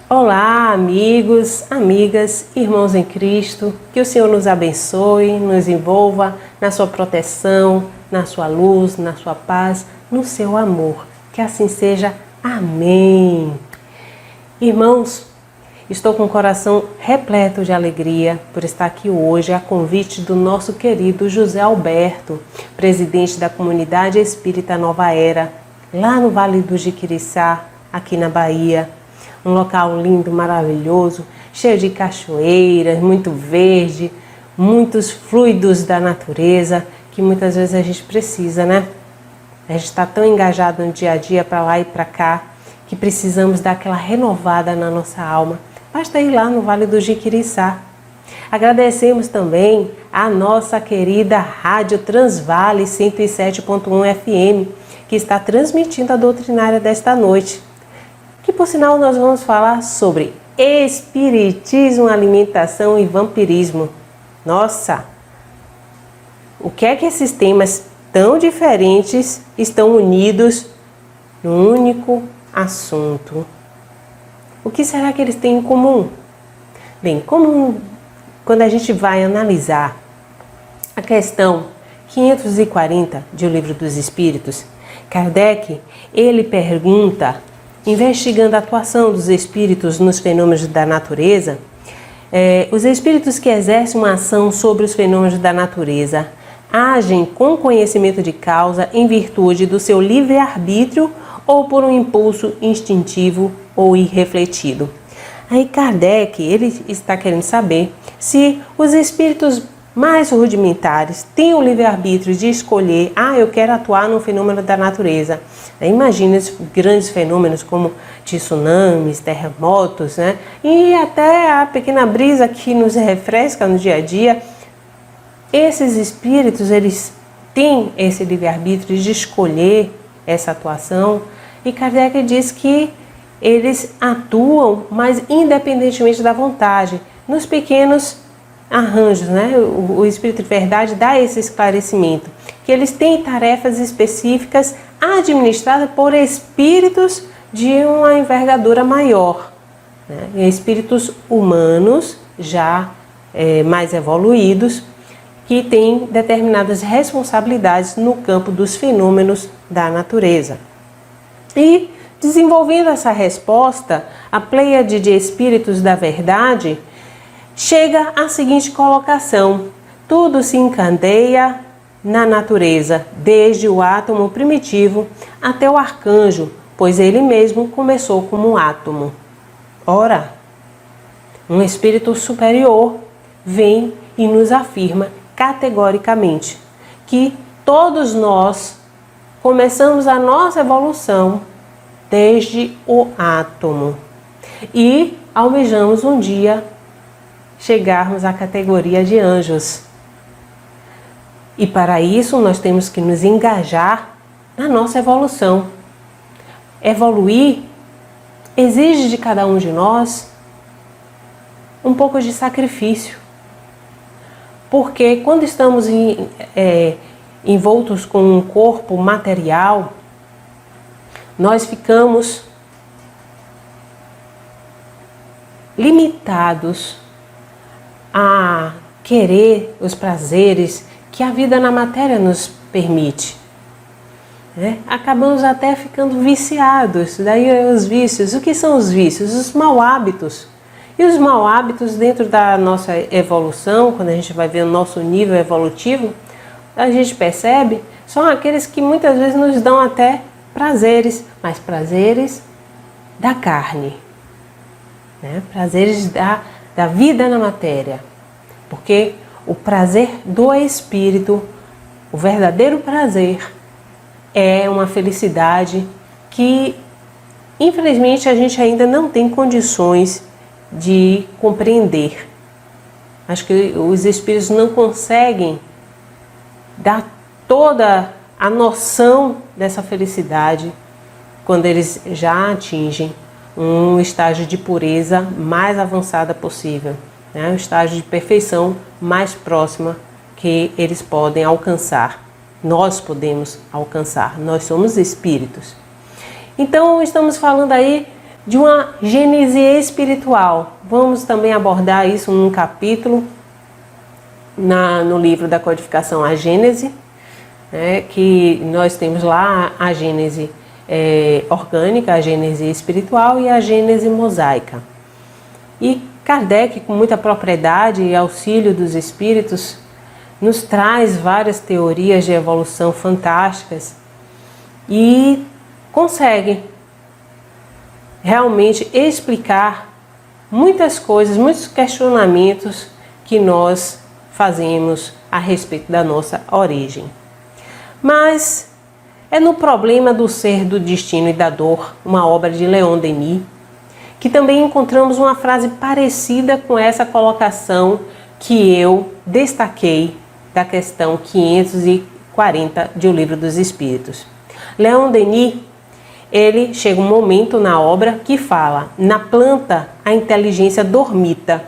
Olá, amigos, amigas, irmãos em Cristo, que o Senhor nos abençoe, nos envolva na sua proteção, na sua luz, na sua paz, no seu amor. Que assim seja. Amém. Irmãos, estou com o coração repleto de alegria por estar aqui hoje a convite do nosso querido José Alberto, presidente da Comunidade Espírita Nova Era, lá no Vale do Jiquiriçá, aqui na Bahia. Um local lindo, maravilhoso, cheio de cachoeiras, muito verde, muitos fluidos da natureza, que muitas vezes a gente precisa, né? A gente está tão engajado no dia a dia, para lá e para cá, que precisamos dar aquela renovada na nossa alma. Basta ir lá no Vale do Jiquiriçá. Agradecemos também a nossa querida Rádio Transvale 107.1 FM, que está transmitindo a doutrinária desta noite. Que, por sinal, nós vamos falar sobre espiritismo, alimentação e vampirismo. Nossa! O que é que esses temas tão diferentes estão unidos num único assunto? O que será que eles têm em comum? Bem, quando a gente vai analisar a questão 540 de O Livro dos Espíritos, Kardec, ele pergunta, investigando a atuação dos espíritos nos fenômenos da natureza, os espíritos que exercem uma ação sobre os fenômenos da natureza agem com conhecimento de causa em virtude do seu livre-arbítrio ou por um impulso instintivo ou irrefletido. Aí Kardec, ele está querendo saber se os espíritos mais rudimentares têm o livre-arbítrio de escolher, eu quero atuar no fenômeno da natureza. Imagina esses grandes fenômenos como tsunamis, terremotos, né? E até a pequena brisa que nos refresca no dia a dia. Esses espíritos, eles têm esse livre-arbítrio de escolher essa atuação. E Kardec diz que eles atuam, mas independentemente da vontade, nos pequenos arranjos, né? O Espírito de Verdade dá esse esclarecimento, que eles têm tarefas específicas administradas por espíritos de uma envergadura maior, né? Espíritos humanos já mais evoluídos, que têm determinadas responsabilidades no campo dos fenômenos da natureza. E, desenvolvendo essa resposta, a Pleiade de Espíritos da Verdade chega à seguinte colocação: tudo se encandeia na natureza, desde o átomo primitivo até o arcanjo, pois ele mesmo começou como um átomo. Ora, um espírito superior vem e nos afirma categoricamente que todos nós começamos a nossa evolução desde o átomo e almejamos um dia chegarmos à categoria de anjos. E para isso nós temos que nos engajar na nossa evolução. Evoluir exige de cada um de nós um pouco de sacrifício. Porque quando estamos envoltos com um corpo material, nós ficamos limitados a querer os prazeres que a vida na matéria nos permite. Acabamos até ficando viciados, daí os vícios. O que são os vícios? Os mau hábitos. E os mau hábitos dentro da nossa evolução, quando a gente vai ver o nosso nível evolutivo, a gente percebe, são aqueles que muitas vezes nos dão até prazeres, mas prazeres da carne, né? Prazeres da vida na matéria. Porque o prazer do espírito, o verdadeiro prazer, é uma felicidade que, infelizmente, a gente ainda não tem condições de compreender. Acho que os espíritos não conseguem dar toda a noção dessa felicidade quando eles já atingem um estágio de pureza mais avançada possível, né? Um estágio de perfeição mais próxima que eles podem alcançar. Nós podemos alcançar, nós somos espíritos. Então estamos falando aí de uma gênese espiritual. Vamos também abordar isso num capítulo no livro da codificação, a Gênese, que nós temos lá a Gênese orgânica, a Gênese espiritual e a Gênese mosaica. E Kardec, com muita propriedade e auxílio dos espíritos, nos traz várias teorias de evolução fantásticas e consegue realmente explicar muitas coisas, muitos questionamentos que nós fazemos a respeito da nossa origem. Mas é no Problema do Ser, do Destino e da Dor, uma obra de Leon Denis, que também encontramos uma frase parecida com essa colocação que eu destaquei da questão 540 de O Livro dos Espíritos. Leon Denis, ele chega um momento na obra que fala: na planta a inteligência dormita,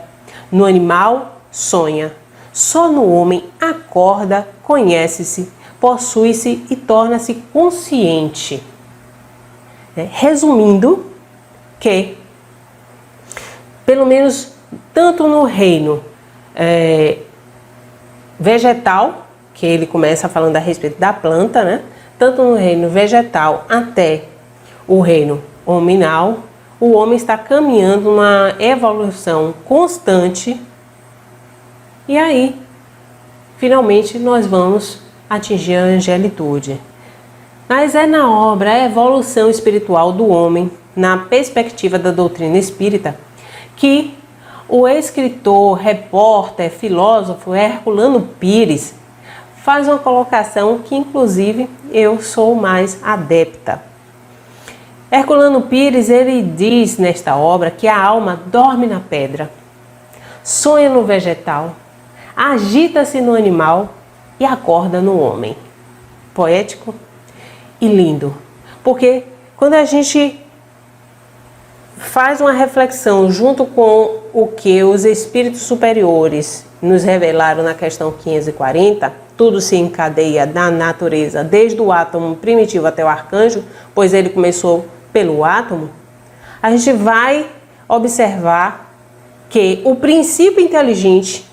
no animal sonha, só no homem acorda, conhece-se, possui-se e torna-se consciente. Resumindo, que pelo menos tanto no reino vegetal, que ele começa falando a respeito da planta, né? Tanto no reino vegetal até o reino hominal, o homem está caminhando uma evolução constante. E aí, finalmente, nós vamos atingir a angelitude. Mas é na obra A Evolução Espiritual do Homem, na perspectiva da doutrina espírita, que o escritor, repórter, filósofo Herculano Pires faz uma colocação que, inclusive, eu sou mais adepta. Herculano Pires, ele diz nesta obra que a alma dorme na pedra, sonha no vegetal, agita-se no animal e acorda no homem. Poético e lindo, porque quando a gente faz uma reflexão junto com o que os espíritos superiores nos revelaram na questão 540, tudo se encadeia na natureza, desde o átomo primitivo até o arcanjo, pois ele começou pelo átomo, a gente vai observar que o princípio inteligente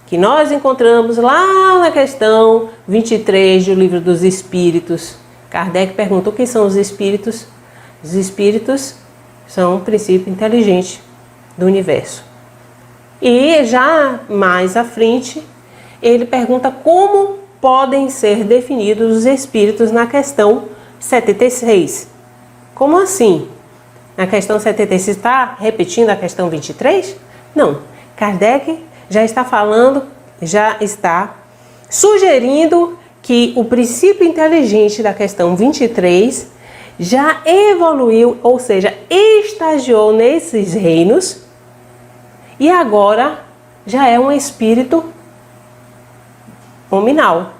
que nós encontramos lá na questão 23 do Livro dos Espíritos, Kardec pergunta o que são os espíritos. Os espíritos são o princípio inteligente do universo. E já mais à frente, ele pergunta como podem ser definidos os espíritos na questão 76. Como assim? Na questão 76 está repetindo a questão 23? Não. Kardec já está falando, já está sugerindo que o princípio inteligente da questão 23 já evoluiu, ou seja, estagiou nesses reinos e agora já é um espírito hominal,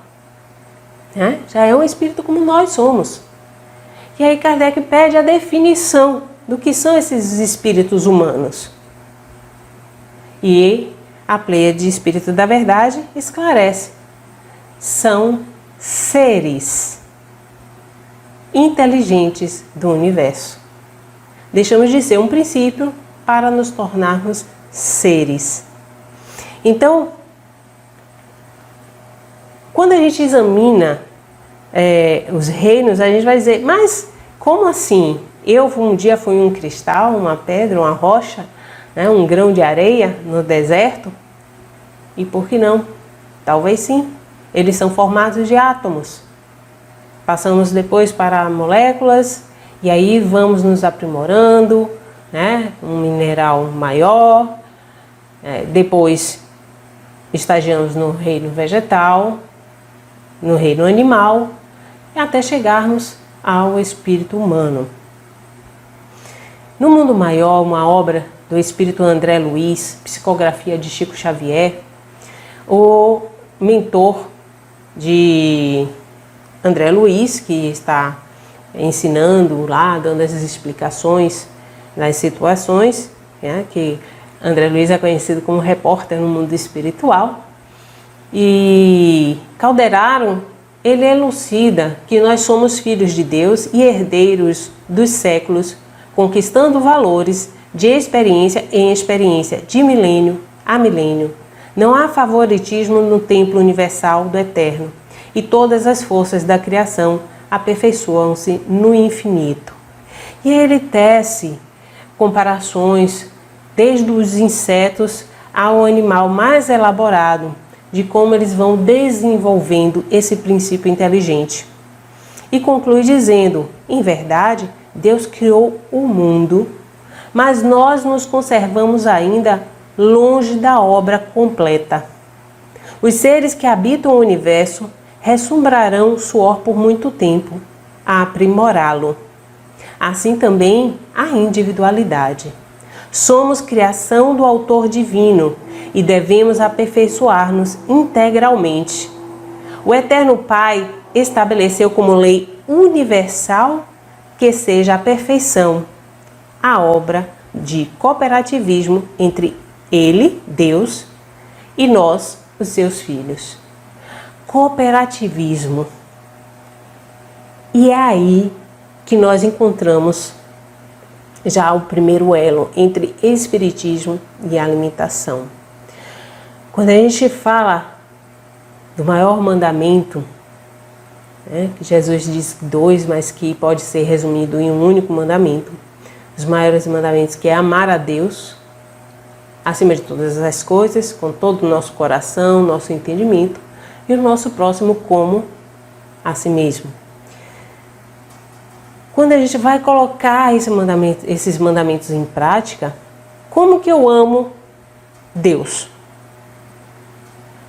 né? Já é um espírito como nós somos. E aí Kardec pede a definição do que são esses espíritos humanos. E a Pleiade de Espírito da Verdade esclarece: são seres inteligentes do universo. Deixamos de ser um princípio para nos tornarmos seres. Então, quando a gente examina os reinos, a gente vai dizer: mas como assim? Eu um dia fui um cristal, uma pedra, uma rocha, né, um grão de areia no deserto? E por que não? Talvez sim. Eles são formados de átomos. Passamos depois para moléculas e aí vamos nos aprimorando, né? Um mineral maior. Depois estagiamos no reino vegetal, no reino animal, até chegarmos ao espírito humano. No Mundo Maior, uma obra do espírito André Luiz, psicografia de Chico Xavier, o mentor de André Luiz, que está ensinando lá, dando as explicações nas situações, né, que André Luiz é conhecido como repórter no mundo espiritual, e Calderaro, ele elucida que nós somos filhos de Deus e herdeiros dos séculos conquistando valores de experiência em experiência, de milênio a milênio. Não há favoritismo no templo universal do Eterno, e todas as forças da criação aperfeiçoam-se no infinito. E ele tece comparações desde os insetos ao animal mais elaborado, de como eles vão desenvolvendo esse princípio inteligente. E conclui dizendo: em verdade, Deus criou o mundo, mas nós nos conservamos ainda longe da obra completa. Os seres que habitam o universo ressumbrarão o suor por muito tempo, a aprimorá-lo. Assim também a individualidade. Somos criação do Autor Divino e devemos aperfeiçoar-nos integralmente. O Eterno Pai estabeleceu como lei universal que seja a perfeição, a obra de cooperativismo entre Ele, Deus, e nós, os seus filhos. Cooperativismo. E é aí que nós encontramos já o primeiro elo entre espiritismo e alimentação. Quando a gente fala do maior mandamento, que Jesus diz 2, mas que pode ser resumido em um único mandamento, os maiores mandamentos, que é amar a Deus acima de todas as coisas, com todo o nosso coração, nosso entendimento, e o nosso próximo como a si mesmo. Quando a gente vai colocar esses mandamentos em prática, como que eu amo Deus?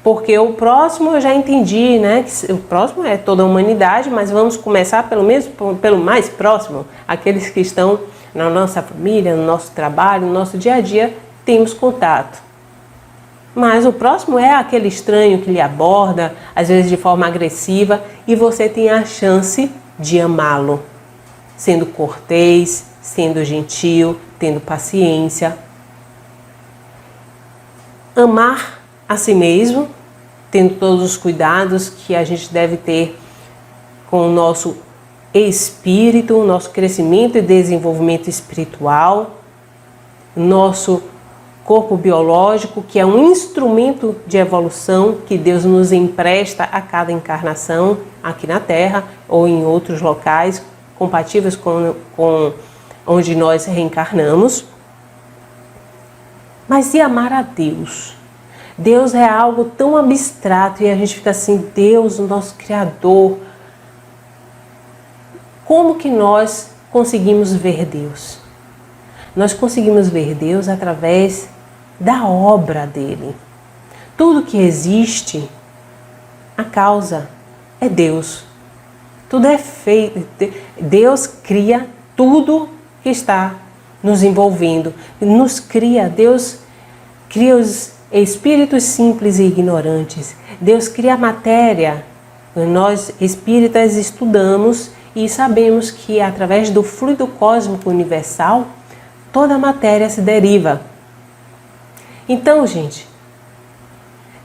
Porque o próximo eu já entendi, né? Que o próximo é toda a humanidade, mas vamos começar pelo mais próximo, aqueles que estão na nossa família, no nosso trabalho, no nosso dia a dia, temos contato. Mas o próximo é aquele estranho que lhe aborda, às vezes de forma agressiva, e você tem a chance de amá-lo, sendo cortês, sendo gentil, tendo paciência. Amar a si mesmo, tendo todos os cuidados que a gente deve ter com o nosso espírito, o nosso crescimento e desenvolvimento espiritual, nosso corpo biológico, que é um instrumento de evolução que Deus nos empresta a cada encarnação aqui na Terra ou em outros locais compatíveis com onde nós reencarnamos. Mas e amar a Deus? Deus é algo tão abstrato e a gente fica assim, Deus, o nosso Criador. Como que nós conseguimos ver Deus? Nós conseguimos ver Deus através da obra dele. Tudo que existe, a causa é Deus. Tudo é feito. Deus cria tudo que está nos envolvendo. Nos cria. Deus cria os espíritos simples e ignorantes. Deus cria a matéria. Nós espíritas estudamos e sabemos que através do fluido cósmico universal, toda a matéria se deriva. Então, gente,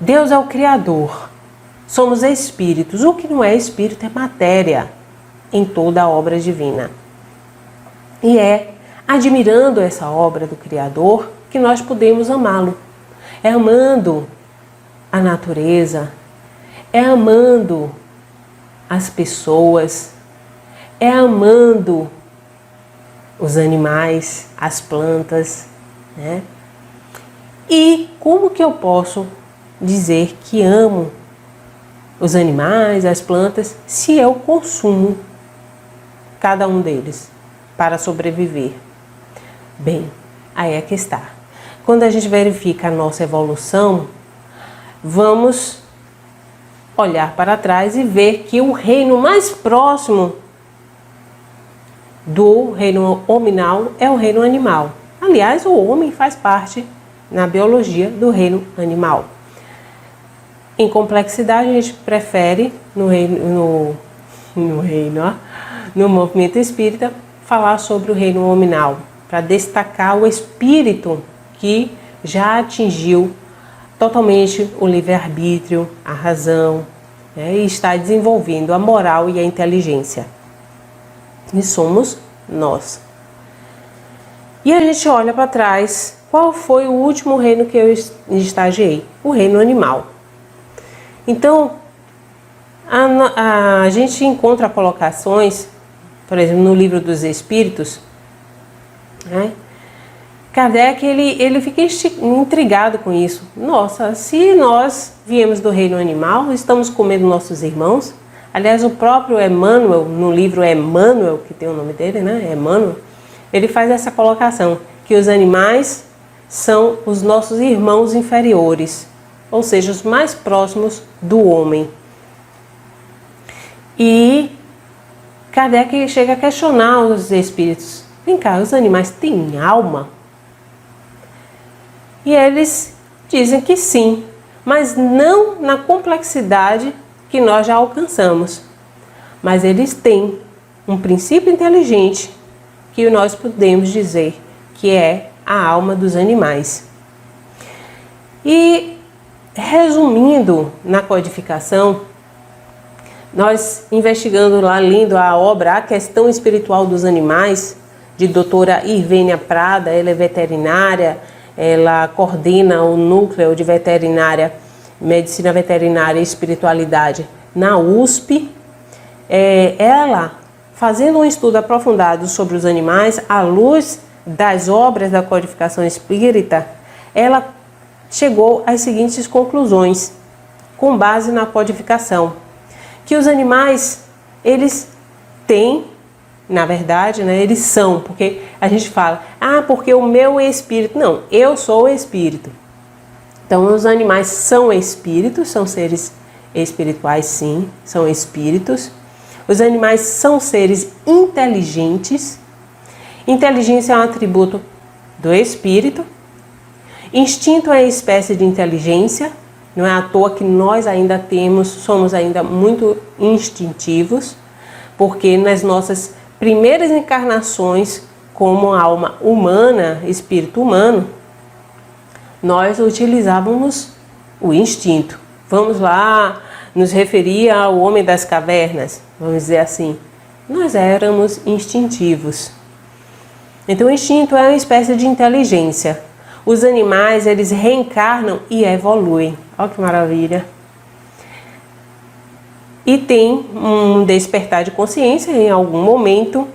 Deus é o Criador. Somos espíritos. O que não é espírito é matéria em toda a obra divina. E é admirando essa obra do Criador que nós podemos amá-lo. É amando a natureza, é amando as pessoas, é amando os animais, as plantas, né? E como que eu posso dizer que amo os animais, as plantas, se eu consumo cada um deles para sobreviver? Bem, aí é que está. Quando a gente verifica a nossa evolução, vamos olhar para trás e ver que o reino mais próximo do reino hominal é o reino animal. Aliás, o homem faz parte, na biologia, do reino animal. Em complexidade, a gente prefere, no movimento espírita, falar sobre o reino hominal, para destacar o espírito que já atingiu totalmente o livre-arbítrio, a razão, né, e está desenvolvendo a moral e a inteligência. E somos nós. E a gente olha para trás, qual foi o último reino que eu estagiei? O reino animal. Então, a gente encontra colocações, por exemplo, no Livro dos Espíritos, né? Kardec, ele fica intrigado com isso. Nossa, se nós viemos do reino animal, estamos comendo nossos irmãos. Aliás, o próprio Emmanuel, no livro Emmanuel, que tem o nome dele, né? Emmanuel, ele faz essa colocação, que os animais são os nossos irmãos inferiores, ou seja, os mais próximos do homem. E Kardec chega a questionar os espíritos. Vem cá, os animais têm alma? E eles dizem que sim, mas não na complexidade que nós já alcançamos. Mas eles têm um princípio inteligente que nós podemos dizer que é a alma dos animais. E resumindo na codificação, nós investigando lá, lendo a obra A Questão Espiritual dos Animais, de doutora Irvênia Prada, ela é veterinária, ela coordena o núcleo de veterinária, medicina veterinária e espiritualidade na USP. Ela, fazendo um estudo aprofundado sobre os animais, à luz das obras da codificação espírita, ela chegou às seguintes conclusões, com base na codificação, que os animais, eles têm, na verdade, né, eles são, porque a gente fala, porque o meu espírito, não, eu sou o espírito. Então, os animais são espíritos, são seres espirituais, sim, são espíritos. Os animais são seres inteligentes. Inteligência é um atributo do espírito. Instinto é espécie de inteligência. Não é à toa que nós ainda somos ainda muito instintivos, porque nas nossas primeiras encarnações como alma humana, espírito humano, nós utilizávamos o instinto. Vamos lá nos referir ao homem das cavernas, vamos dizer assim. Nós éramos instintivos. Então o instinto é uma espécie de inteligência. Os animais, eles reencarnam e evoluem. Olha que maravilha. E tem um despertar de consciência em algum momento,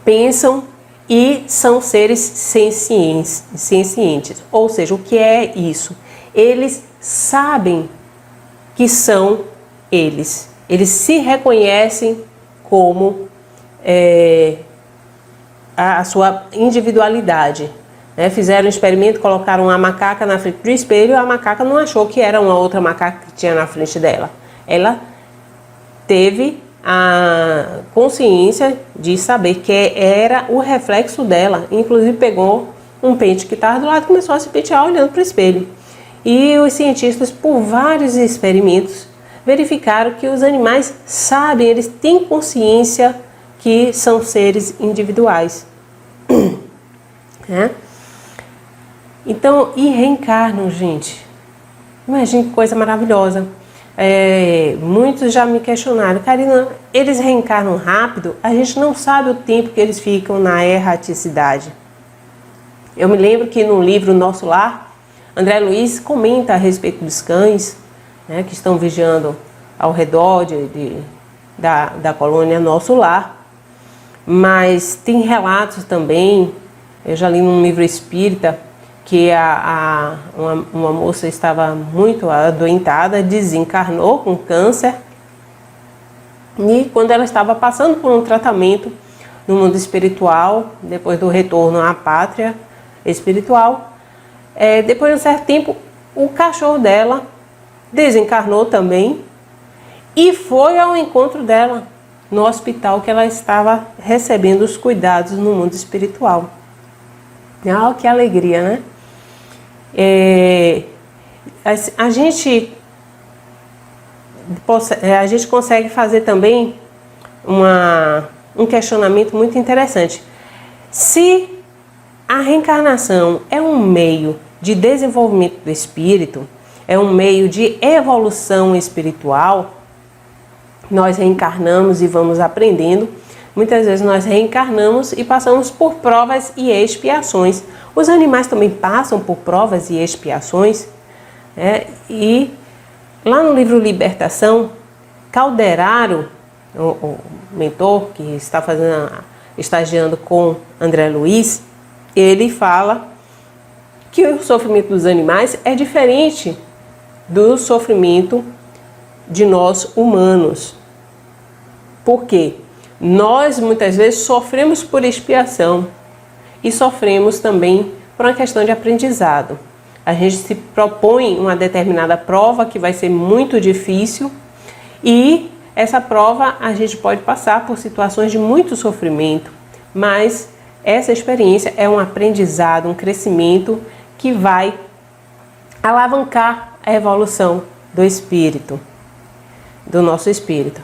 pensam e são seres sencientes. Ou seja, o que é isso? Eles sabem que são eles. Eles se reconhecem como a sua individualidade. Fizeram um experimento, colocaram uma macaca na frente do espelho e a macaca não achou que era uma outra macaca que tinha na frente dela. Ela teve a consciência de saber que era o reflexo dela. Inclusive pegou um pente que estava do lado e começou a se pentear olhando para o espelho. E os cientistas, por vários experimentos, verificaram que os animais sabem, eles têm consciência que são seres individuais. Então, e reencarnam, gente. Imagina que coisa maravilhosa. Muitos já me questionaram, Karina, eles reencarnam rápido? A gente não sabe o tempo que eles ficam na erraticidade. Eu me lembro que no livro Nosso Lar, André Luiz comenta a respeito dos cães, que estão vigiando ao redor da colônia Nosso Lar. Mas tem relatos também, eu já li num livro espírita, que uma moça estava muito adoentada, desencarnou com câncer, e quando ela estava passando por um tratamento no mundo espiritual, depois do retorno à pátria espiritual, depois de um certo tempo, o cachorro dela desencarnou também e foi ao encontro dela no hospital que ela estava recebendo os cuidados no mundo espiritual. Que alegria, né? A gente consegue fazer também um questionamento muito interessante. Se a reencarnação é um meio de desenvolvimento do espírito, é um meio de evolução espiritual, nós reencarnamos e vamos aprendendo, muitas vezes nós reencarnamos e passamos por provas e expiações. Os animais também passam por provas e expiações. E lá no livro Libertação, Calderaro, o mentor que está estagiando com André Luiz, ele fala que o sofrimento dos animais é diferente do sofrimento de nós humanos. Por quê? Nós muitas vezes sofremos por expiação e sofremos também por uma questão de aprendizado. A gente se propõe uma determinada prova que vai ser muito difícil e essa prova a gente pode passar por situações de muito sofrimento, mas essa experiência é um aprendizado, um crescimento que vai alavancar a evolução do espírito, do nosso espírito.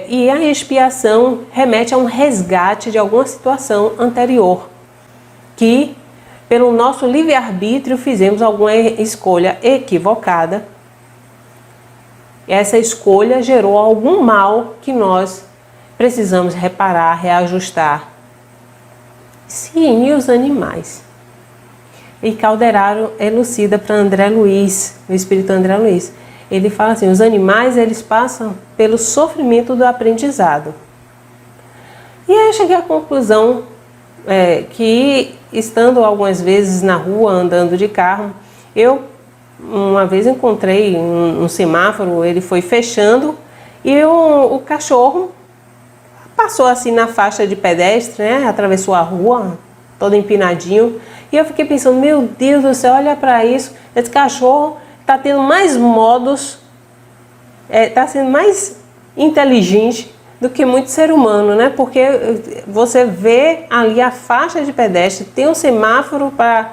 E a expiação remete a um resgate de alguma situação anterior, que pelo nosso livre-arbítrio fizemos alguma escolha equivocada. Essa escolha gerou algum mal que nós precisamos reparar, reajustar. Sim, e os animais? E Calderaro elucida para André Luiz, o espírito André Luiz. Ele fala assim, os animais eles passam pelo sofrimento do aprendizado. E aí eu cheguei à conclusão que, estando algumas vezes na rua, andando de carro, eu uma vez encontrei um semáforo, ele foi fechando e o cachorro passou assim na faixa de pedestre, né? Atravessou a rua, todo empinadinho. E eu fiquei pensando, meu Deus do céu, olha para isso, esse cachorro está tendo mais modos, está sendo mais inteligente do que muito ser humano, né? Porque você vê ali a faixa de pedestre, tem um semáforo para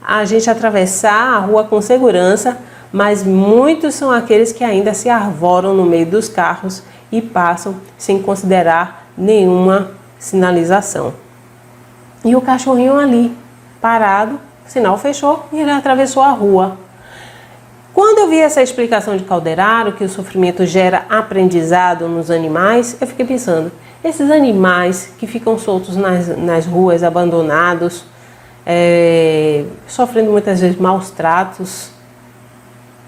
a gente atravessar a rua com segurança, mas muitos são aqueles que ainda se arvoram no meio dos carros e passam sem considerar nenhuma sinalização. E o cachorrinho ali, parado, o sinal fechou e ele atravessou a rua. Quando eu vi essa explicação de Calderaro, que o sofrimento gera aprendizado nos animais, eu fiquei pensando, esses animais que ficam soltos nas ruas, abandonados, sofrendo muitas vezes maus tratos,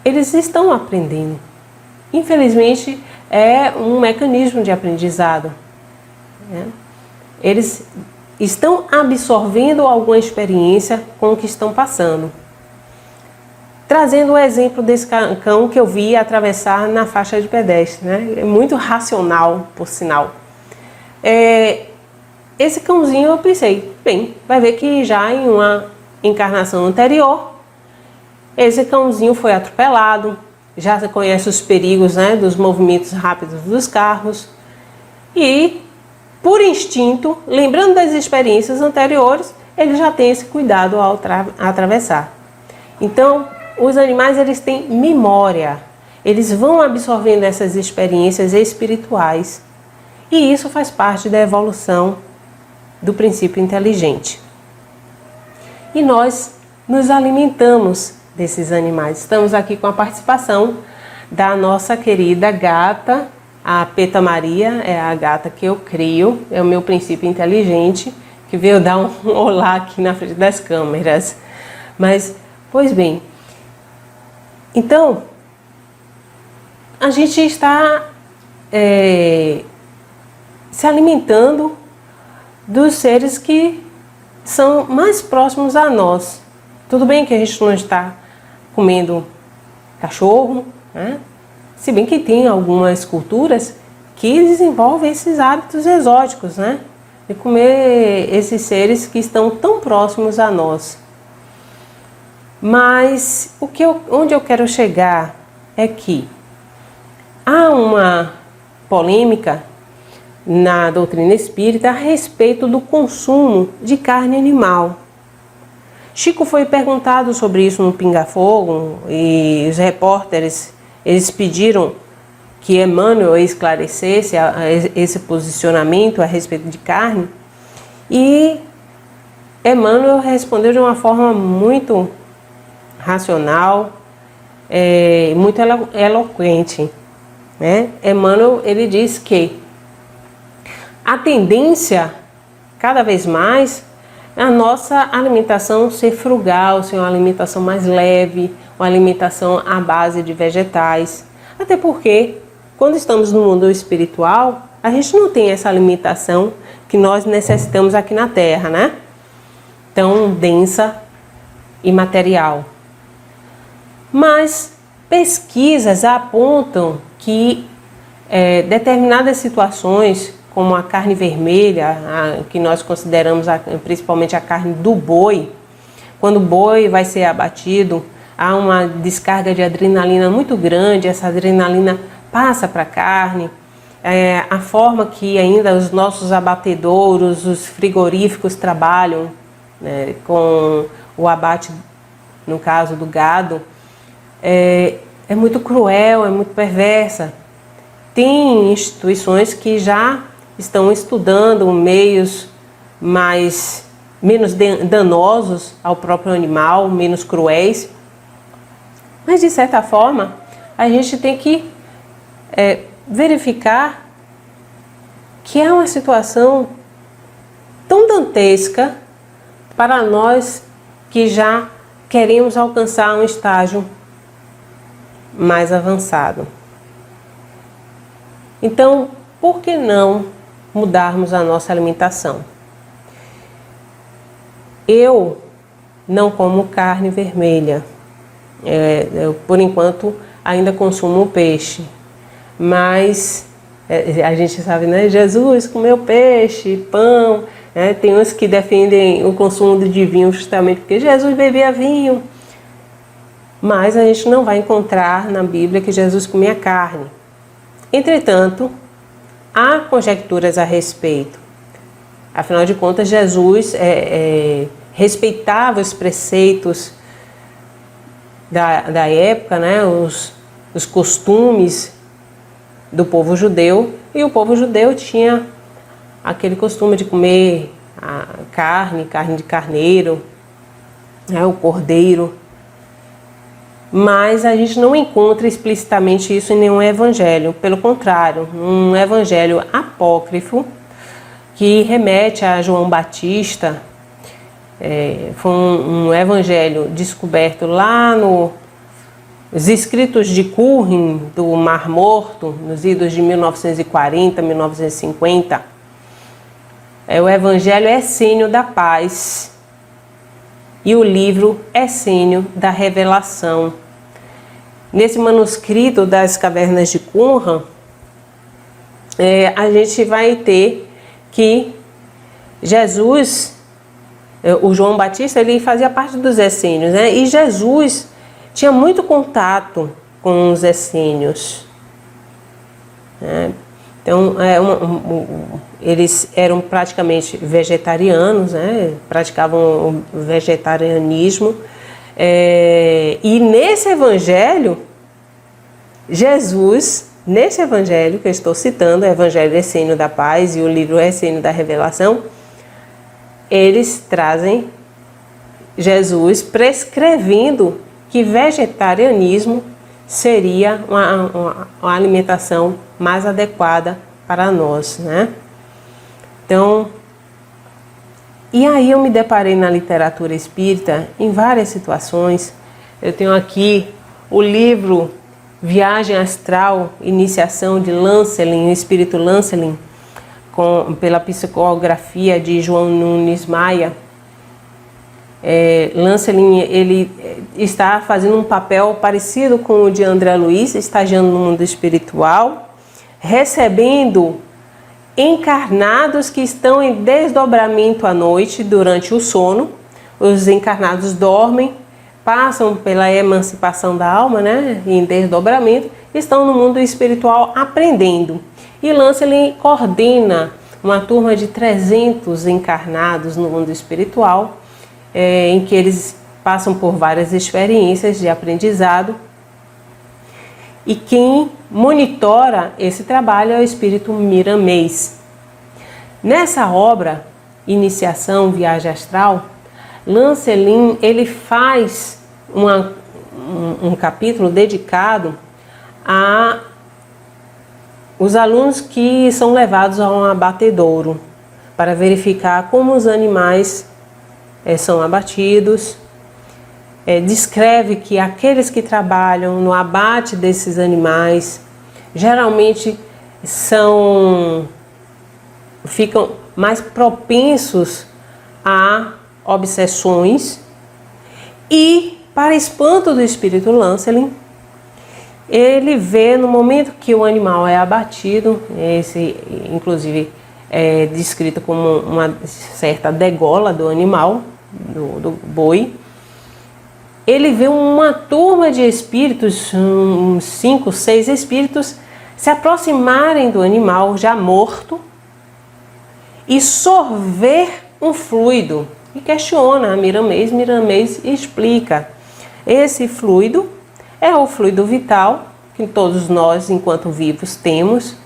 eles estão aprendendo. Infelizmente, é um mecanismo de aprendizado. Eles estão absorvendo alguma experiência com o que estão passando. Trazendo o exemplo desse cão que eu vi atravessar na faixa de pedestre, né? É muito racional, por sinal. Esse cãozinho eu pensei, bem, vai ver que já em uma encarnação anterior, esse cãozinho foi atropelado, já conhece os perigos, né, dos movimentos rápidos dos carros e, por instinto, lembrando das experiências anteriores, ele já tem esse cuidado ao atravessar. Então, os animais eles têm memória, eles vão absorvendo essas experiências espirituais e isso faz parte da evolução do princípio inteligente. E nós nos alimentamos desses animais. Estamos aqui com a participação da nossa querida gata, a Peta Maria, é a gata que eu crio, é o meu princípio inteligente, que veio dar um olá aqui na frente das câmeras. Mas, pois bem, então, a gente está se alimentando dos seres que são mais próximos a nós. Tudo bem que a gente não está comendo cachorro, né? Se bem que tem algumas culturas que desenvolvem esses hábitos exóticos, né? De comer esses seres que estão tão próximos a nós. Mas onde eu quero chegar é que há uma polêmica na doutrina espírita a respeito do consumo de carne animal. Chico foi perguntado sobre isso no Pinga Fogo e os repórteres eles pediram que Emmanuel esclarecesse esse posicionamento a respeito de carne e Emmanuel respondeu de uma forma muito racional, muito eloquente, né? Emmanuel ele diz que a tendência, cada vez mais, é a nossa alimentação ser frugal, ser uma alimentação mais leve, uma alimentação à base de vegetais. Até porque, quando estamos no mundo espiritual, a gente não tem essa alimentação que nós necessitamos aqui na Terra, né? Tão densa e material. Mas pesquisas apontam que determinadas situações, como a carne vermelha, que nós consideramos principalmente a carne do boi, quando o boi vai ser abatido, há uma descarga de adrenalina muito grande, essa adrenalina passa para a carne. A forma que ainda os nossos abatedouros, os frigoríficos trabalham, né, com o abate, no caso do gado, é muito cruel, é muito perversa. Tem instituições que já estão estudando meios menos danosos ao próprio animal, menos cruéis. Mas, de certa forma, a gente tem que verificar que é uma situação tão dantesca para nós que já queremos alcançar um estágio mais avançado. Então, por que não mudarmos a nossa alimentação? Eu não como carne vermelha. Eu, por enquanto, ainda consumo peixe. Mas a gente sabe, né? Jesus comeu peixe, pão. Né? Tem uns que defendem o consumo de vinho justamente porque Jesus bebia vinho. Mas a gente não vai encontrar na Bíblia que Jesus comia carne. Entretanto, há conjecturas a respeito. Afinal de contas, Jesus respeitava os preceitos da época, né? Os costumes do povo judeu. E o povo judeu tinha aquele costume de comer a carne de carneiro, né? O cordeiro. Mas a gente não encontra explicitamente isso em nenhum evangelho. Pelo contrário, um evangelho apócrifo que remete a João Batista. Foi um evangelho descoberto lá nos escritos de Qumran, do Mar Morto, nos idos de 1940, 1950. É o Evangelho Essênio da Paz e o livro Essênio da Revelação. Nesse manuscrito das Cavernas de Qumran, a gente vai ter que Jesus, o João Batista, ele fazia parte dos essênios, né? E Jesus tinha muito contato com os essênios. Né? Então, eles eram praticamente vegetarianos, né? Praticavam o vegetarianismo. E nesse evangelho, Jesus, nesse evangelho que eu estou citando, o Evangelho Essênio da Paz e o livro Essênio da Revelação, eles trazem Jesus prescrevendo que vegetarianismo seria uma alimentação mais adequada para nós, né? Então, e aí eu me deparei na literatura espírita em várias situações. Eu tenho aqui o livro Viagem Astral, Iniciação de Lancelin, o Espírito Lancelin, pela psicografia de João Nunes Maia. Lancelin, ele está fazendo um papel parecido com o de André Luiz, estagiando no mundo espiritual, recebendo encarnados que estão em desdobramento à noite durante o sono. Os encarnados dormem, passam pela emancipação da alma, né, em desdobramento, estão no mundo espiritual aprendendo. E Lancelin coordena uma turma de 300 encarnados no mundo espiritual, em que eles passam por várias experiências de aprendizado. E quem monitora esse trabalho é o espírito Miramês. Nessa obra, Iniciação, Viagem Astral, Lancelin, ele faz um capítulo dedicado a os alunos que são levados a um abatedouro para verificar como os animais são abatidos. Descreve que aqueles que trabalham no abate desses animais geralmente ficam mais propensos a obsessões e, para espanto do espírito Lancelin, ele vê no momento que o animal é abatido, esse inclusive é descrito como uma certa degola do animal, do boi, ele vê uma turma de espíritos, uns 5, 6 espíritos, se aproximarem do animal já morto e sorver um fluido. E questiona a Miramês. Miramês explica: esse fluido é o fluido vital que todos nós, enquanto vivos, temos.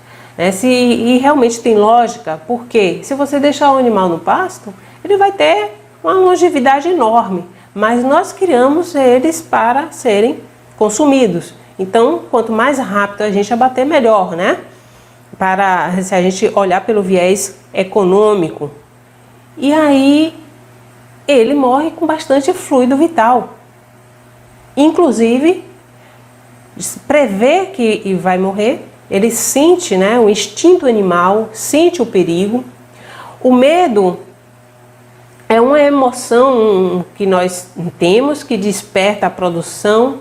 E realmente tem lógica, porque se você deixar o animal no pasto, ele vai ter uma longevidade enorme, mas nós criamos eles para serem consumidos. Então, quanto mais rápido a gente abater, melhor, né? Se a gente olhar pelo viés econômico. E aí, ele morre com bastante fluido vital. Inclusive, prevê que vai morrer, ele sente, né, o instinto animal, sente o perigo. O medo é uma emoção que nós temos, que desperta a produção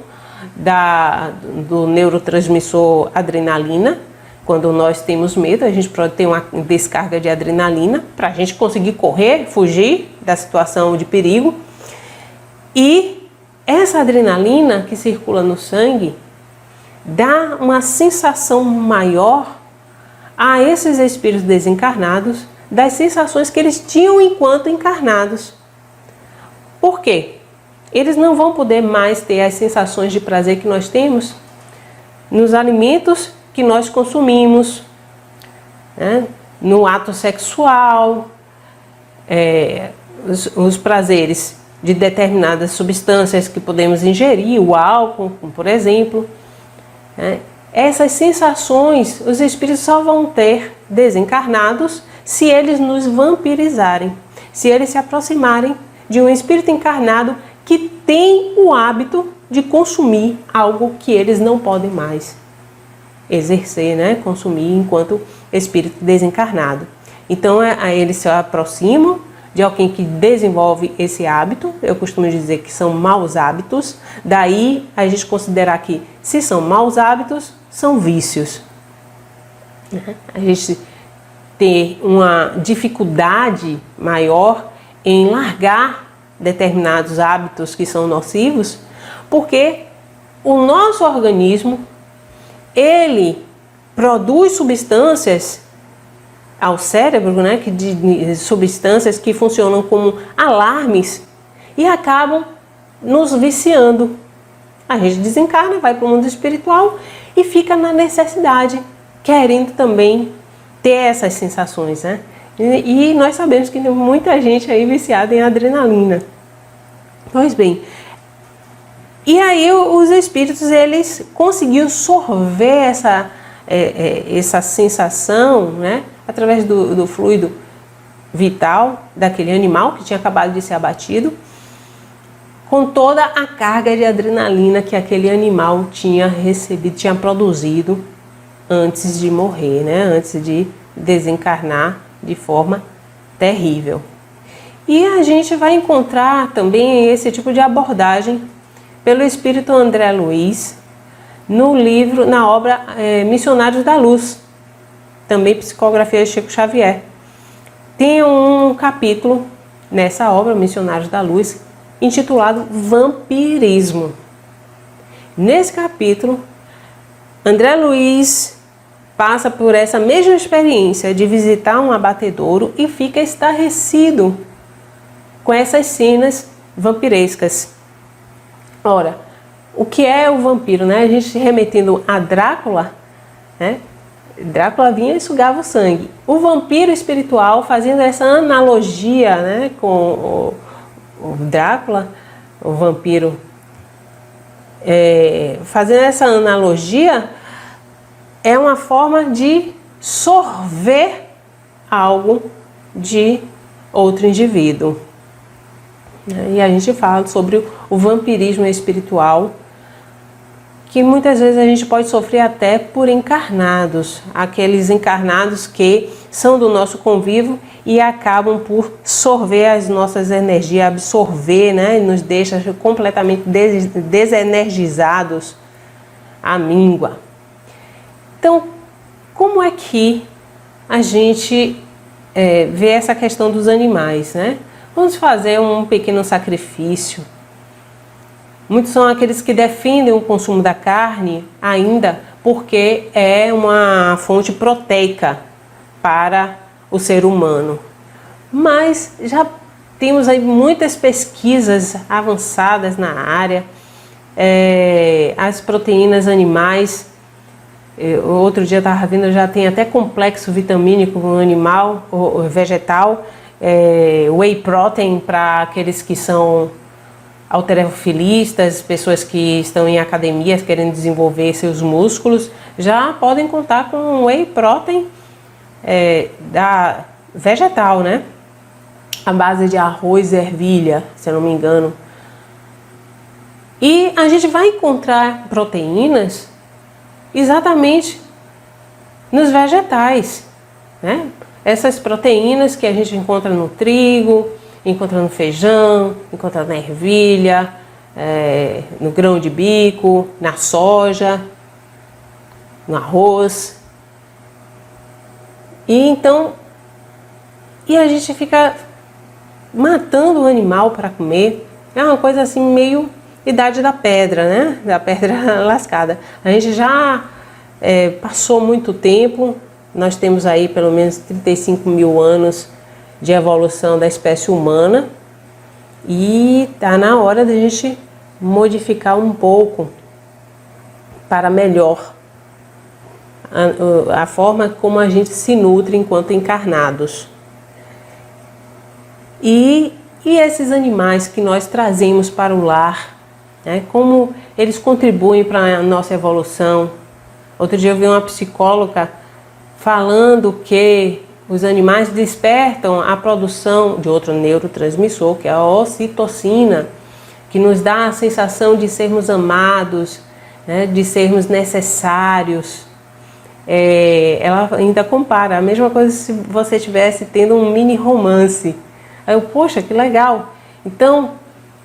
do neurotransmissor adrenalina. Quando nós temos medo, a gente pode ter uma descarga de adrenalina para a gente conseguir correr, fugir da situação de perigo. E essa adrenalina que circula no sangue dá uma sensação maior a esses espíritos desencarnados das sensações que eles tinham enquanto encarnados. Por quê? Eles não vão poder mais ter as sensações de prazer que nós temos nos alimentos que nós consumimos, né? No ato sexual, os prazeres de determinadas substâncias que podemos ingerir, o álcool, por exemplo. Essas sensações os espíritos só vão ter desencarnados se eles nos vampirizarem, se eles se aproximarem de um espírito encarnado que tem o hábito de consumir algo que eles não podem mais exercer, né? Consumir enquanto espírito desencarnado. Então eles se aproximam de alguém que desenvolve esse hábito. Eu costumo dizer que são maus hábitos. Daí a gente considerar que, se são maus hábitos, são vícios. A gente ter uma dificuldade maior em largar determinados hábitos que são nocivos, porque o nosso organismo, ele produz substâncias ao cérebro, né, de substâncias que funcionam como alarmes e acabam nos viciando. A gente desencarna, vai para o mundo espiritual e fica na necessidade, querendo também ter essas sensações, né? E nós sabemos que tem muita gente aí viciada em adrenalina. Pois bem, e aí os espíritos, eles conseguiram sorver essa sensação, né, através do fluido vital daquele animal que tinha acabado de ser abatido, com toda a carga de adrenalina que aquele animal tinha recebido, tinha produzido antes de morrer, né, antes de desencarnar de forma terrível. E a gente vai encontrar também esse tipo de abordagem pelo espírito André Luiz no livro, na obra Missionários da Luz, também psicografia de Chico Xavier. Tem um capítulo nessa obra, Missionários da Luz, intitulado Vampirismo. Nesse capítulo, André Luiz passa por essa mesma experiência de visitar um abatedouro e fica estarrecido com essas cenas vampirescas. Ora, o que é o vampiro, né? A gente remetendo a Drácula, né? Drácula vinha e sugava o sangue. O vampiro espiritual, fazendo essa analogia, né, com o Drácula, o vampiro, fazendo essa analogia, é uma forma de sorver algo de outro indivíduo. E a gente fala sobre o vampirismo espiritual, que muitas vezes a gente pode sofrer até por encarnados, aqueles encarnados que são do nosso convívio e acabam por sorver as nossas energias, absorver, né, e nos deixa completamente desenergizados à míngua. Então, como é que a gente vê essa questão dos animais, né? Vamos fazer um pequeno sacrifício. Muitos são aqueles que defendem o consumo da carne ainda porque é uma fonte proteica para o ser humano. Mas já temos aí muitas pesquisas avançadas na área. As proteínas animais, outro dia eu estava vendo, já tem até complexo vitamínico no animal ou vegetal, whey protein para aqueles que são halterofilistas, pessoas que estão em academias querendo desenvolver seus músculos, já podem contar com whey protein da vegetal, né? A base de arroz e ervilha, se eu não me engano. E a gente vai encontrar proteínas exatamente nos vegetais, né? Essas proteínas que a gente encontra no trigo, encontra no feijão, encontra na ervilha, no grão de bico, na soja, no arroz. E a gente fica matando o animal para comer. É uma coisa assim meio idade da pedra, né? Da pedra lascada. A gente já passou muito tempo, nós temos aí pelo menos 35 mil anos de evolução da espécie humana e está na hora da gente modificar um pouco para melhor a forma como a gente se nutre enquanto encarnados. E esses animais que nós trazemos para o lar, né, como eles contribuem para a nossa evolução. Outro dia eu vi uma psicóloga falando que os animais despertam a produção de outro neurotransmissor, que é a ocitocina, que nos dá a sensação de sermos amados, né, de sermos necessários. Ela ainda compara, a mesma coisa se você estivesse tendo um mini romance. Aí eu, poxa, que legal! Então,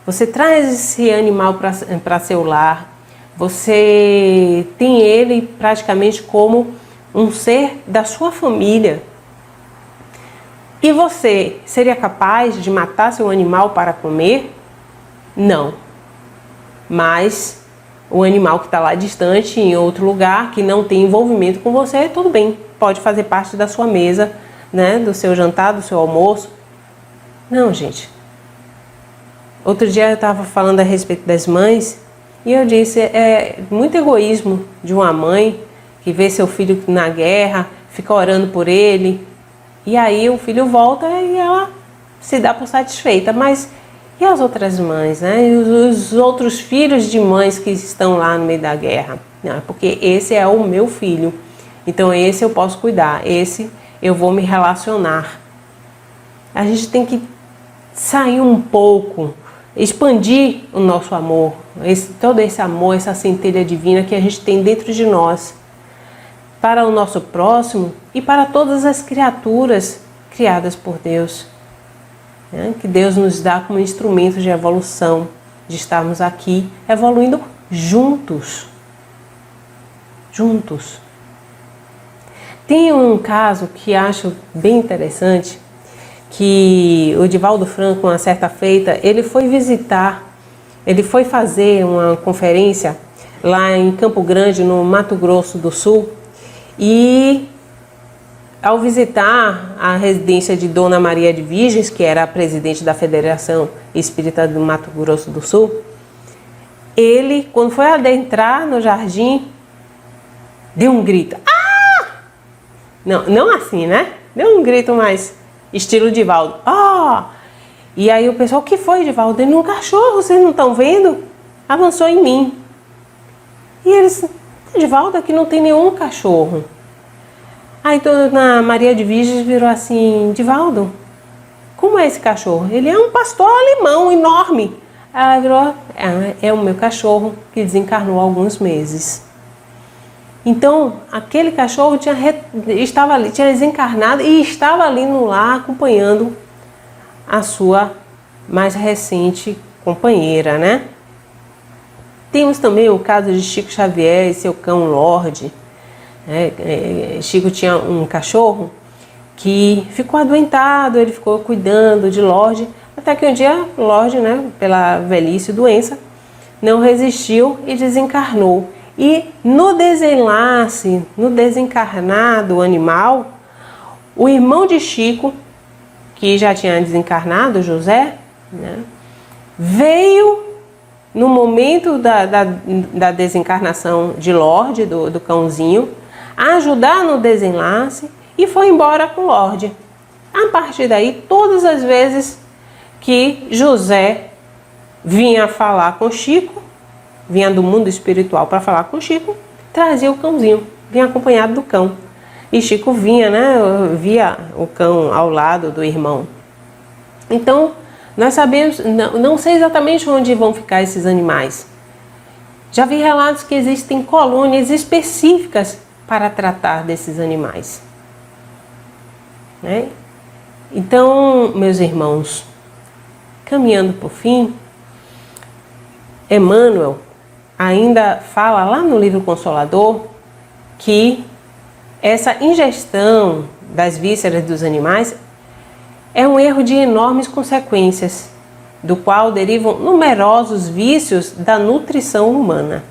você traz esse animal para seu lar, você tem ele praticamente como um ser da sua família. E você seria capaz de matar seu animal para comer? Não. Mas o animal que está lá distante, em outro lugar, que não tem envolvimento com você, tudo bem. Pode fazer parte da sua mesa, né, do seu jantar, do seu almoço. Não, gente. Outro dia eu estava falando a respeito das mães e eu disse, é muito egoísmo de uma mãe que vê seu filho na guerra, fica orando por ele, e aí o filho volta e ela se dá por satisfeita. Mas e as outras mães, né? E os outros filhos de mães que estão lá no meio da guerra? Não, porque esse é o meu filho, então esse eu posso cuidar, esse eu vou me relacionar. A gente tem que sair um pouco, expandir o nosso amor, todo esse amor, essa centelha divina que a gente tem dentro de nós, para o nosso próximo e para todas as criaturas criadas por Deus, né? Que Deus nos dá como instrumento de evolução, de estarmos aqui evoluindo juntos. Juntos. Tem um caso que acho bem interessante, que o Divaldo Franco, uma certa feita, ele foi fazer uma conferência lá em Campo Grande, no Mato Grosso do Sul, e ao visitar a residência de Dona Maria de Virgens, que era a presidente da Federação Espírita do Mato Grosso do Sul, ele, quando foi adentrar no jardim, deu um grito. Ah! Não assim, né? Deu um grito mais estilo Divaldo. Ah! E aí o pessoal, o que foi, Divaldo? Ele, um cachorro, vocês não estão vendo? Avançou em mim. E eles, Edivaldo, aqui não tem nenhum cachorro. Aí Dona Maria de Virgens virou assim: Edivaldo, como é esse cachorro? Ele é um pastor alemão enorme. Ela virou: é o meu cachorro que desencarnou há alguns meses. Então, aquele cachorro tinha desencarnado e estava ali no lar acompanhando a sua mais recente companheira, né? Temos também o caso de Chico Xavier e seu cão Lorde. Chico tinha um cachorro que ficou adoentado, ele ficou cuidando de Lorde, até que um dia Lorde, né, pela velhice e doença, não resistiu e desencarnou. E no desenlace, no desencarnar do animal, o irmão de Chico, que já tinha desencarnado, José, né, veio no momento da desencarnação de Lorde, do cãozinho, ajudar no desenlace e foi embora com Lorde. A partir daí, todas as vezes que José vinha falar com Chico, vinha do mundo espiritual para falar com Chico, trazia o cãozinho, vinha acompanhado do cão. E Chico vinha, né, via o cão ao lado do irmão. Então, nós sabemos, não sei exatamente onde vão ficar esses animais. Já vi relatos que existem colônias específicas para tratar desses animais, né? Então, meus irmãos, caminhando por fim, Emmanuel ainda fala lá no livro Consolador que essa ingestão das vísceras dos animais é um erro de enormes consequências, do qual derivam numerosos vícios da nutrição humana.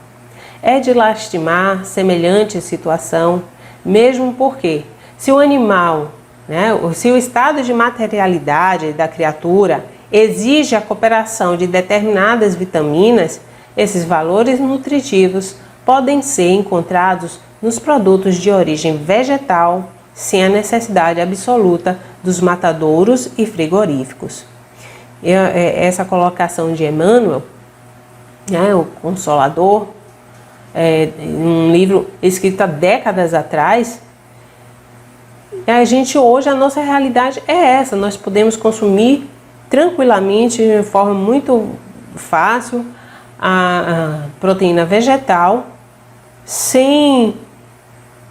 É de lastimar semelhante situação, mesmo porque, se o animal, né, se o estado de materialidade da criatura exige a cooperação de determinadas vitaminas, esses valores nutritivos podem ser encontrados nos produtos de origem vegetal, sem a necessidade absoluta dos matadouros e frigoríficos. Essa colocação de Emmanuel, né, o Consolador, um livro escrito há décadas atrás, hoje a nossa realidade é essa. Nós podemos consumir tranquilamente, de forma muito fácil, a proteína vegetal, sem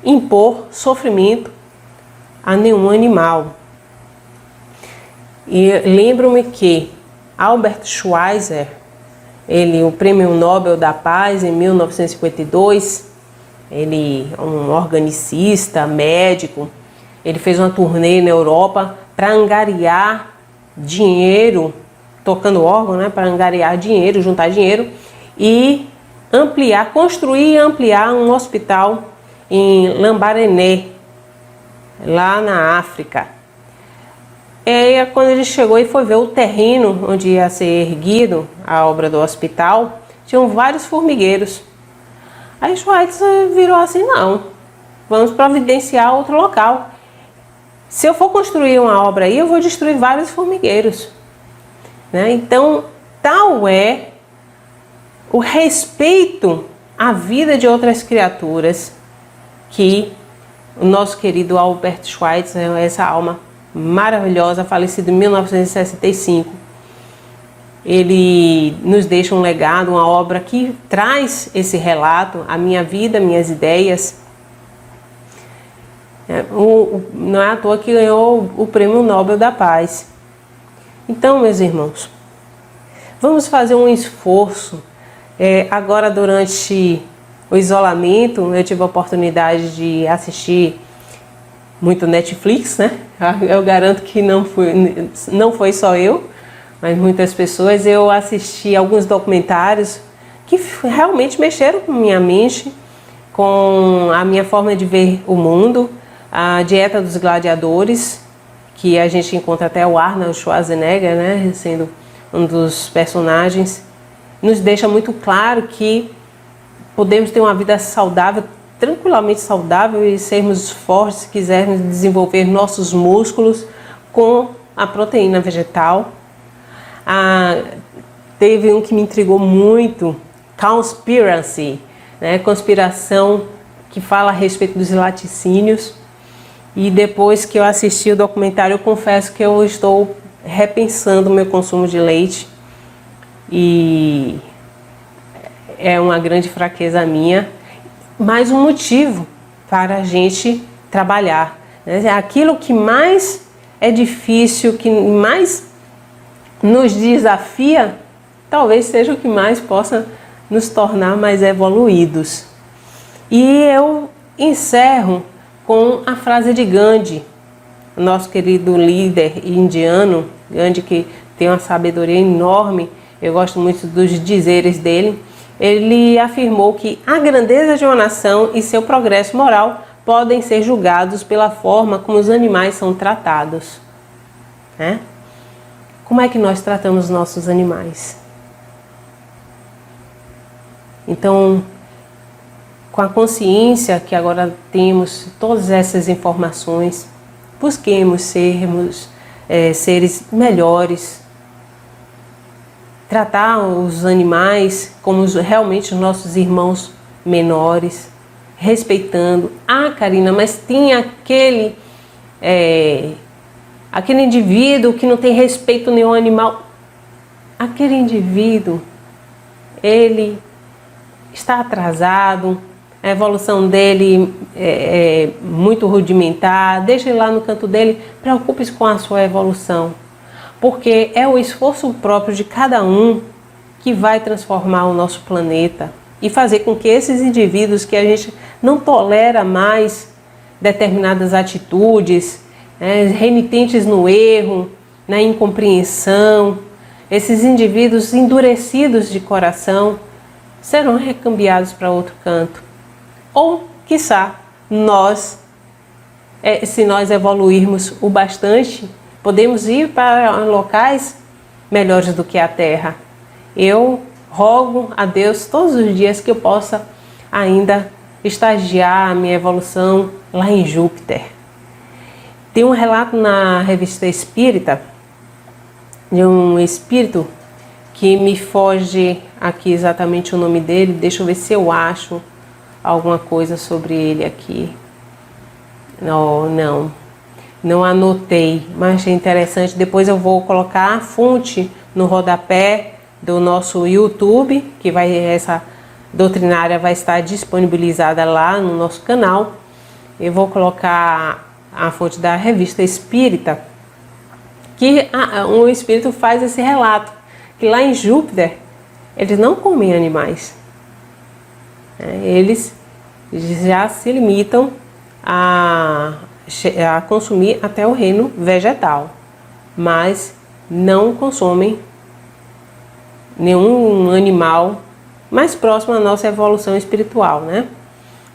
impor sofrimento a nenhum animal. E lembro-me que Albert Schweitzer, o Prêmio Nobel da Paz em 1952, ele é um organicista, médico, ele fez uma turnê na Europa para angariar dinheiro, tocando órgão, né, para angariar dinheiro, juntar dinheiro e construir e ampliar um hospital em Lambaréné, lá na África. E aí, quando ele chegou e foi ver o terreno onde ia ser erguido a obra do hospital, tinham vários formigueiros. Aí Schweitzer virou assim: não, vamos providenciar outro local. Se eu for construir uma obra aí, eu vou destruir vários formigueiros, né? Então, tal é o respeito à vida de outras criaturas que o nosso querido Albert Schweitzer, essa alma maravilhosa, falecido em 1965, ele nos deixa um legado, uma obra que traz esse relato, a minha vida, minhas ideias. Não é à toa que ganhou o Prêmio Nobel da Paz. Então, meus irmãos, vamos fazer um esforço. Agora, durante o isolamento, eu tive a oportunidade de assistir muito Netflix, né? Eu garanto que não foi só eu, mas muitas pessoas. Eu assisti alguns documentários que realmente mexeram com minha mente, com a minha forma de ver o mundo. A Dieta dos Gladiadores, que a gente encontra até o Arnold Schwarzenegger, né, sendo um dos personagens, nos deixa muito claro que podemos ter uma vida saudável, tranquilamente saudável, e sermos fortes se quisermos desenvolver nossos músculos com a proteína vegetal. Teve um que me intrigou muito, Cowspiracy, né? Conspiração que fala a respeito dos laticínios. E depois que eu assisti o documentário, eu confesso que eu estou repensando o meu consumo de leite. E é uma grande fraqueza minha, mais um motivo para a gente trabalhar, né? Aquilo que mais é difícil, que mais nos desafia, talvez seja o que mais possa nos tornar mais evoluídos. E eu encerro com a frase de Gandhi, nosso querido líder indiano, Gandhi, que tem uma sabedoria enorme, eu gosto muito dos dizeres dele. Ele afirmou que a grandeza de uma nação e seu progresso moral podem ser julgados pela forma como os animais são tratados, né? Como é que nós tratamos os nossos animais? Então, com a consciência que agora temos todas essas informações, busquemos sermos seres melhores, tratar os animais como realmente os nossos irmãos menores, respeitando. Ah, Karina, mas tem aquele indivíduo que não tem respeito nenhum animal. Aquele indivíduo, ele está atrasado, a evolução dele é muito rudimentar, deixa ele lá no canto dele, preocupe-se com a sua evolução, porque é o esforço próprio de cada um que vai transformar o nosso planeta e fazer com que esses indivíduos que a gente não tolera mais determinadas atitudes, renitentes no erro, na incompreensão, esses indivíduos endurecidos de coração serão recambiados para outro canto. Ou, quiçá, nós, se nós evoluirmos o bastante, podemos ir para locais melhores do que a Terra. Eu rogo a Deus todos os dias que eu possa ainda estagiar a minha evolução lá em Júpiter. Tem um relato na Revista Espírita de um espírito que me foge aqui exatamente o nome dele. Deixa eu ver se eu acho alguma coisa sobre ele aqui. Não anotei, mas achei interessante. Depois eu vou colocar a fonte no rodapé do nosso YouTube, que essa doutrinária vai estar disponibilizada lá no nosso canal. Eu vou colocar a fonte da Revista Espírita, que um espírito faz esse relato, que lá em Júpiter eles não comem animais. Eles já se limitam a consumir até o reino vegetal, mas não consomem nenhum animal mais próximo à nossa evolução espiritual, né?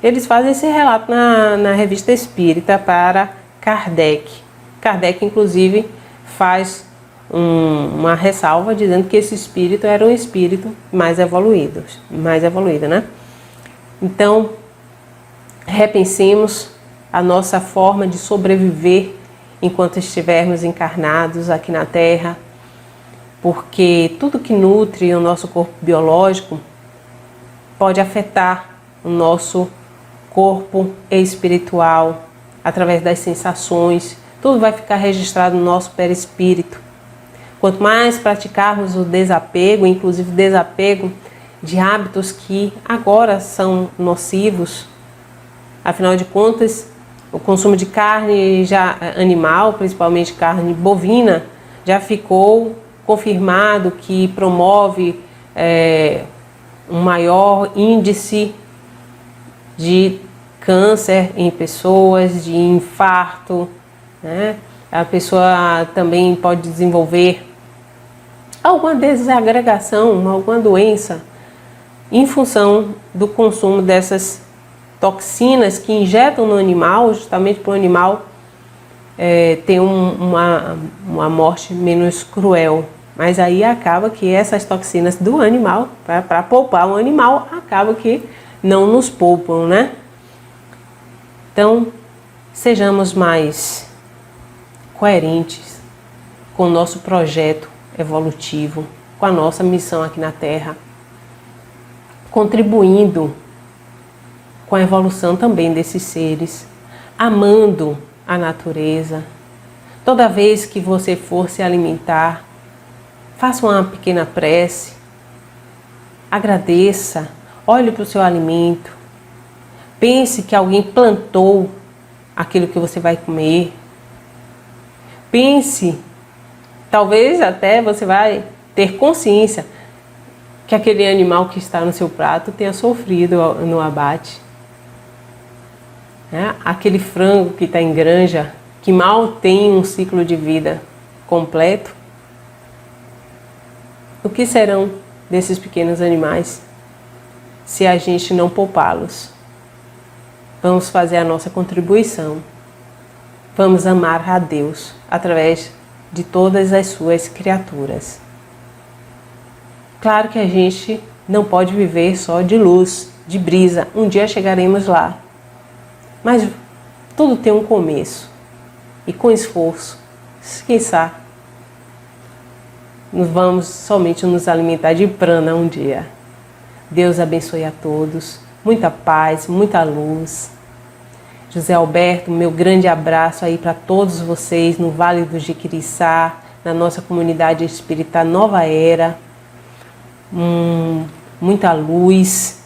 Eles fazem esse relato na Revista Espírita para Kardec. Kardec, inclusive, faz uma ressalva dizendo que esse espírito era um espírito mais evoluído, né? Então, repensemos a nossa forma de sobreviver enquanto estivermos encarnados aqui na Terra, porque tudo que nutre o nosso corpo biológico pode afetar o nosso corpo espiritual através das sensações. Tudo vai ficar registrado no nosso perispírito. Quanto mais praticarmos o desapego, inclusive desapego de hábitos que agora são nocivos, afinal de contas, o consumo de carne animal, principalmente carne bovina, já ficou confirmado que promove um maior índice de câncer em pessoas, de infarto, né? A pessoa também pode desenvolver alguma desagregação, alguma doença em função do consumo dessas toxinas que injetam no animal, justamente para o animal ter uma morte menos cruel. Mas aí acaba que essas toxinas do animal, para poupar o animal, acaba que não nos poupam, né? Então, sejamos mais coerentes com o nosso projeto evolutivo, com a nossa missão aqui na Terra, contribuindo com a evolução também desses seres, amando a natureza. Toda vez que você for se alimentar, faça uma pequena prece, agradeça, olhe para o seu alimento, pense que alguém plantou aquilo que você vai comer. Pense, talvez até você vai ter consciência que aquele animal que está no seu prato tenha sofrido no abate. Aquele frango que está em granja, que mal tem um ciclo de vida completo. O que serão desses pequenos animais se a gente não poupá-los? Vamos fazer a nossa contribuição. Vamos amar a Deus através de todas as suas criaturas. Claro que a gente não pode viver só de luz, de brisa. Um dia chegaremos lá. Mas tudo tem um começo. E com esforço, quiçá, vamos somente nos alimentar de prana um dia. Deus abençoe a todos. Muita paz, muita luz. José Alberto, meu grande abraço aí para todos vocês no Vale do Jiquiriçá, na nossa comunidade espírita Nova Era. Muita luz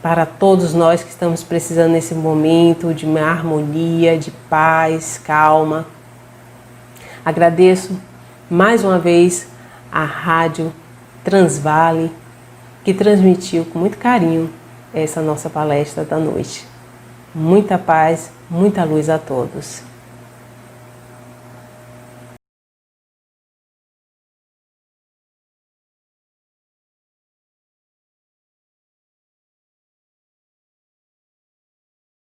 para todos nós que estamos precisando nesse momento de uma harmonia, de paz, calma. Agradeço mais uma vez a Rádio Transvale, que transmitiu com muito carinho essa nossa palestra da noite. Muita paz, muita luz a todos.